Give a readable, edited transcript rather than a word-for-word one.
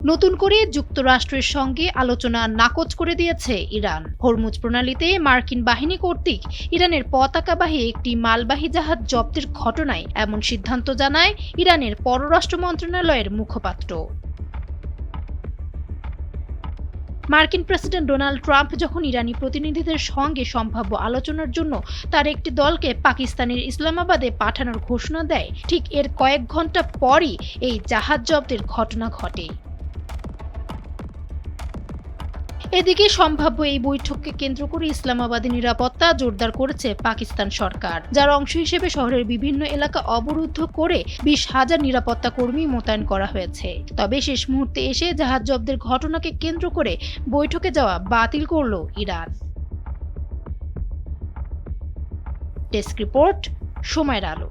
নতুন করে যুক্তরাষ্ট্রের সঙ্গে আলোচনা নাকচ করে দিয়েছে ইরান। হরমুজ প্রণালীতে মার্কিন বাহিনী কর্তৃক ইরানের পতাকাবাহী একটি মালবাহী জাহাজ জব্দের ঘটনায় এমন সিদ্ধান্ত জানায় ইরানের পররাষ্ট্র মন্ত্রণালয়ের মুখপাত্র। মার্কিন প্রেসিডেন্ট ডোনাল্ড ট্রাম্প যখন ইরানি প্রতিনিধিদের সঙ্গে সম্ভাব্য আলোচনার জন্য তার একটি দলকে পাকিস্তানের ইসলামাবাদে পাঠানোর ঘোষণা দেয়, ঠিক এর কয়েক ঘন্টা পরই এই জাহাজ জব্দের ঘটনা ঘটে। এদিকে সম্ভাব্য এই বৈঠককে কেন্দ্র করে ইসলামাবাদে নিরাপত্তা জোরদার করেছে পাকিস্তান সরকার, যার অংশ হিসেবে শহরের বিভিন্ন এলাকা অবরুদ্ধ করে 20,000 নিরাপত্তা কর্মী মোতায়েন করা হয়েছে। তবে শেষ মুহূর্তে এসে জাহাজ জব্দের ঘটনাকে কেন্দ্র করে বৈঠকে যাওয়া বাতিল করল ইরান। ডেস্ক রিপোর্ট, সময়ের আলো।